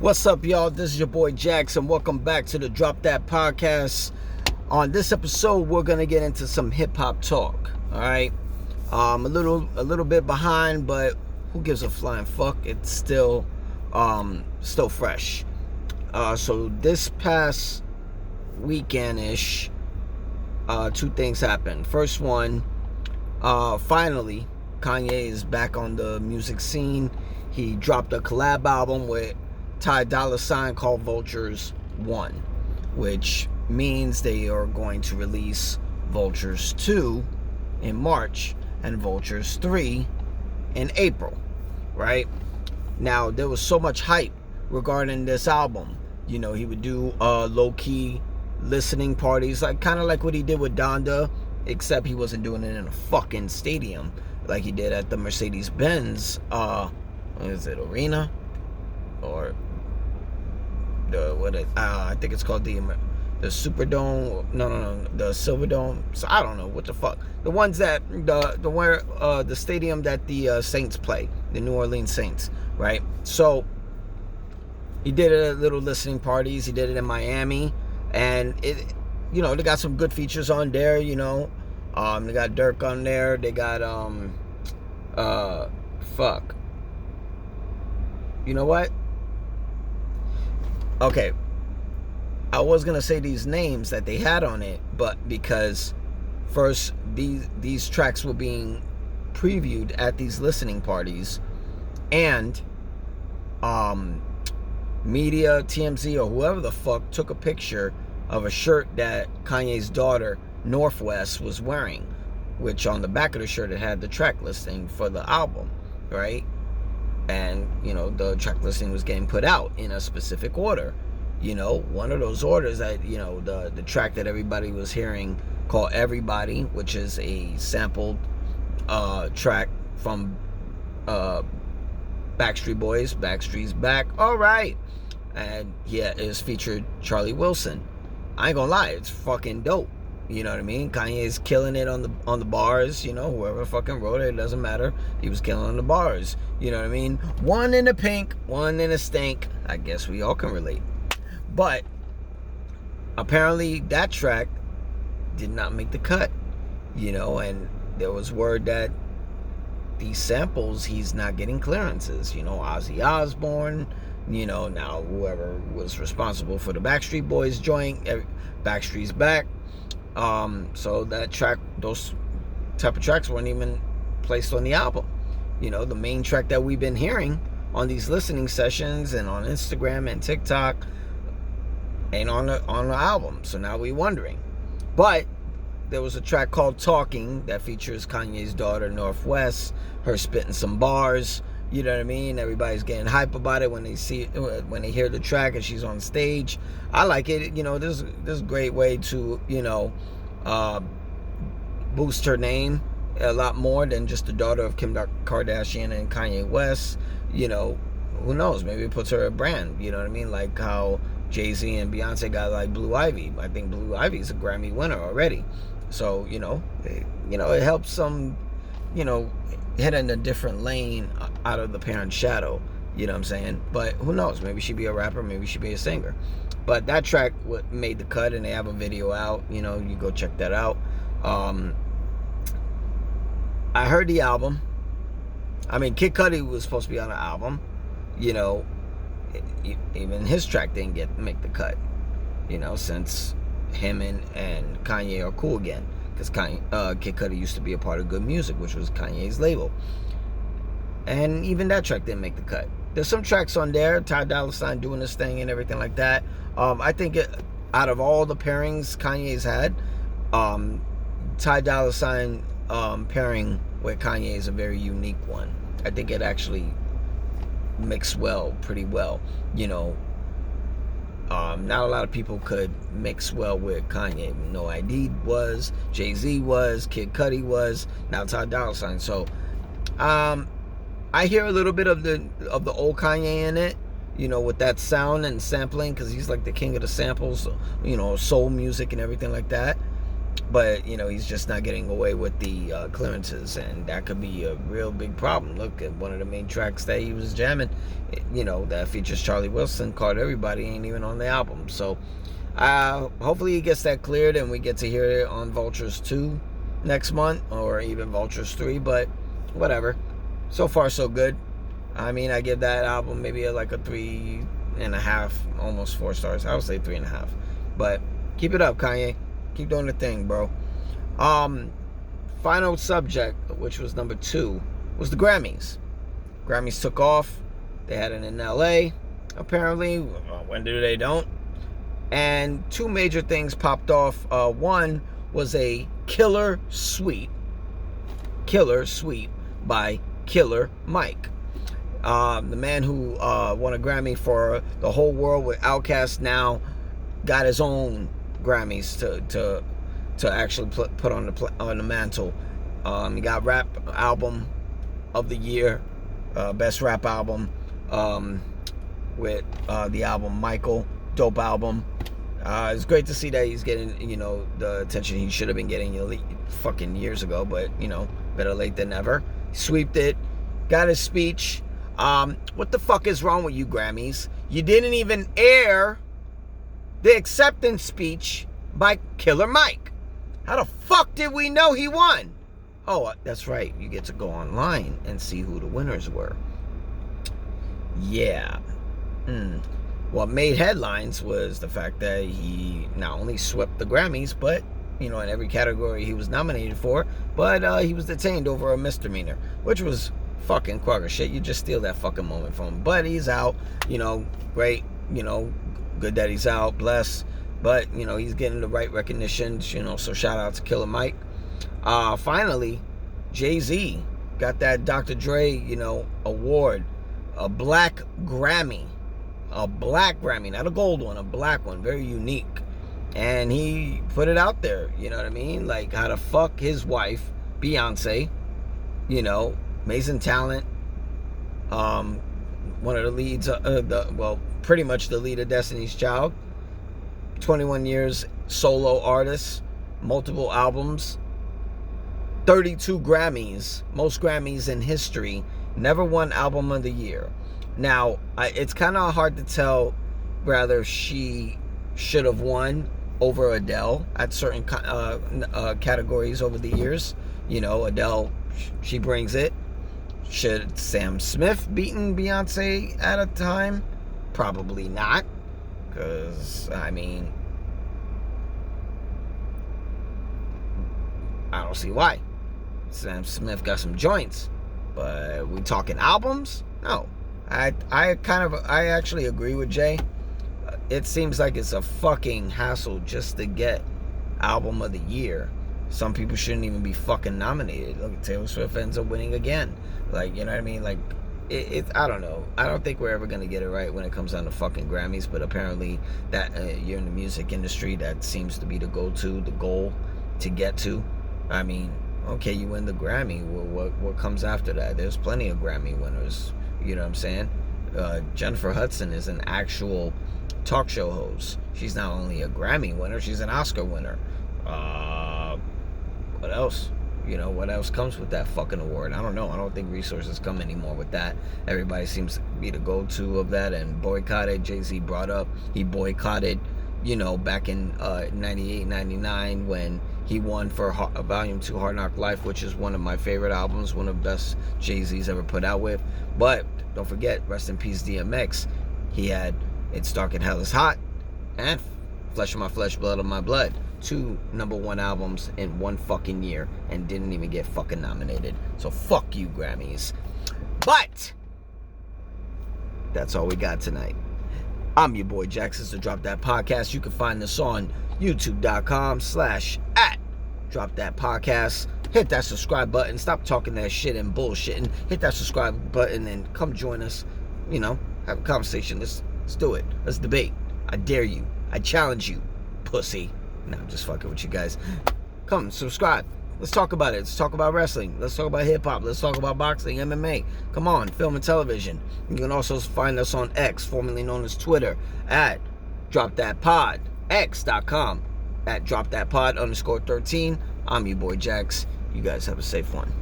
What's up, y'all? This is your boy Jackson. Welcome back to the Drop That Podcast. On this episode, we're gonna get into some hip hop talk. All right, a little bit behind, but who gives a flying fuck? It's still fresh. So this past weekend-ish, two things happened. First one, finally, Kanye is back on the music scene. He dropped a collab album with Ty Dolla $ign called Vultures 1, which means they are going to release Vultures 2 in March and Vultures 3 in April, right? Now, there was so much hype regarding this album. You know, he would do low-key listening parties, kind of like what he did with Donda, except he wasn't doing it in a fucking stadium like he did at the Mercedes-Benz, what is it, arena? Or I think it's called the Superdome. No, the Silverdome. So I don't know what the fuck. The ones that the stadium that the Saints play, the New Orleans Saints, right? So he did a little listening parties. He did it in Miami, and they got some good features on there. They got Dirk on there. They got You know what? Okay, I was gonna say these names that they had on it, but because first these tracks were being previewed at these listening parties, and media, TMZ or whoever the fuck took a picture of a shirt that Kanye's daughter Northwest was wearing, which on the back of the shirt it had the track listing for the album, right? And, the track listing was getting put out in a specific order. One of those orders that, the track that everybody was hearing called Everybody, which is a sampled track from Backstreet Boys, Backstreet's Back, all right. And yeah, it's featured Charlie Wilson. I ain't gonna lie, it's fucking dope. You know what I mean? Kanye's killing it on the bars. Whoever fucking wrote it doesn't matter. He was killing on the bars. You know what I mean? One in the pink, one in the stink. I guess we all can relate. But apparently that track did not make the cut. And there was word that these samples, he's not getting clearances. Ozzy Osbourne. Now whoever was responsible for the Backstreet Boys joint, Backstreet's Back. So that track, those type of tracks weren't even placed on the album. The main track that we've been hearing on these listening sessions and on Instagram and TikTok ain't on the album. So now we're wondering. But there was a track called Talking that features Kanye's daughter Northwest, her spitting some bars. You know what I mean? Everybody's getting hype about it when they hear the track and she's on stage. I like it. This is a great way to boost her name a lot more than just the daughter of Kim Kardashian and Kanye West. Who knows? Maybe it puts her a brand. You know what I mean? Like how Jay-Z and Beyonce got like Blue Ivy. I think Blue Ivy's a Grammy winner already. So it helps some hit in a different lane out of the parent's shadow. You know what I'm saying? But who knows? Maybe she'd be a rapper, maybe she'd be a singer. But that track made the cut, and they have a video out. You go check that out. I heard the album. I mean, Kid Cudi was supposed to be on the album. Even his track didn't make the cut. Since him and Kanye are cool again. Because Kid Cudi used to be a part of Good Music, which was Kanye's label. And even that track didn't make the cut. There's some tracks on there, Ty Dolla $ign doing this thing and everything like that. I think out of all the pairings Kanye's had, Ty Dolla $ign pairing with Kanye is a very unique one. I think it actually mixed pretty well. Not a lot of people could mix well with Kanye. No ID was, Jay-Z was, Kid Cudi was, now Ty Dolla $ign. So, I hear a little bit of the old Kanye in it, with that sound and sampling, because he's like the king of the samples, soul music and everything like that. But, he's just not getting away with the clearances, and that could be a real big problem. Look at one of the main tracks that he was jamming, that features Charlie Wilson, Called Everybody, ain't even on the album. So hopefully he gets that cleared and we get to hear it on Vultures 2 next month, or even Vultures 3, but whatever. So far, so good. I mean, I give that album maybe like a 3.5, almost 4 stars. I would say 3.5. But keep it up, Kanye. Keep doing the thing, bro. Final subject, which was number 2, was the Grammys. Grammys took off. They had it in LA, apparently. When do they don't? And 2 major things popped off. One was a Killer Sweep by Killer Mike. The man who won a Grammy for The Whole World with Outkast now got his own Grammys to actually put on the mantle. He got Rap Album of the Year, Best Rap Album, with the album Michael, dope album. It's great to see that he's getting the attention he should have been getting fucking years ago, but better late than never. Sweeped it, got his speech. What the fuck is wrong with you, Grammys? You didn't even air the acceptance speech by Killer Mike. How the fuck did we know he won? Oh, that's right. You get to go online and see who the winners were. Yeah. What made headlines was the fact that he not only swept the Grammys, but, in every category he was nominated for, but he was detained over a misdemeanor, which was fucking Quagga shit. You just steal that fucking moment from him. But he's out, great, good that he's out, bless. But, he's getting the right recognition, so shout out to Killer Mike. Finally, Jay-Z got that Dr. Dre, award, a black Grammy, not a gold one, a black one, very unique. And he put it out there, you know what I mean? Like how to fuck his wife, Beyonce, amazing talent. One of the leads, pretty much the lead of Destiny's Child. 21 years solo artist, multiple albums, 32 Grammys, most Grammys in history, never won Album of the Year. Now, it's kind of hard to tell whether she should have won over Adele at certain categories over the years. Adele, she brings it. Should Sam Smith beaten Beyonce at a time? Probably not. Because, I don't see why. Sam Smith got some joints. But we talking albums? No. I actually agree with Jay. It seems like it's a fucking hassle just to get Album of the Year. Some people shouldn't even be fucking nominated. Look, Taylor Swift ends up winning again. Like, you know what I mean? Like, I don't know. I don't think we're ever going to get it right when it comes down to fucking Grammys, but apparently that you're in the music industry, that seems to be the goal to get to. I mean, okay, you win the Grammy. What comes after that? There's plenty of Grammy winners. You know what I'm saying? Jennifer Hudson is an actual talk show host. She's not only a Grammy winner, she's an Oscar winner. What else? What else comes with that fucking award? I don't know. I don't think resources come anymore with that. Everybody seems to be the go-to of that and boycotted. Jay-Z brought up, he boycotted, back in 98, 99 when he won for Volume 2 Hard Knock Life, which is one of my favorite albums, one of the best Jay-Z's ever put out with. But don't forget, rest in peace DMX. He had It's Dark and Hell is Hot and Flesh of My Flesh, Blood of My Blood. 2 #1 albums in one fucking year and didn't even get fucking nominated. So fuck you, Grammys. But that's all we got tonight. I'm your boy Jax. This is the Drop That Podcast. You can find us on youtube.com/@DropThatPodcast. Hit that subscribe button. Stop talking that shit and bullshitting. Hit that subscribe button and come join us. Have a conversation. Let's do it. Let's debate. I dare you. I challenge you, pussy. No, I'm just fucking with you guys. Come, subscribe. Let's talk about it. Let's talk about wrestling. Let's talk about hip-hop. Let's talk about boxing, MMA. Come on, film and television. You can also find us on X, formerly known as Twitter, at DropThatPod, x.com, at dropthatpod_13. I'm your boy Jax. You guys have a safe one.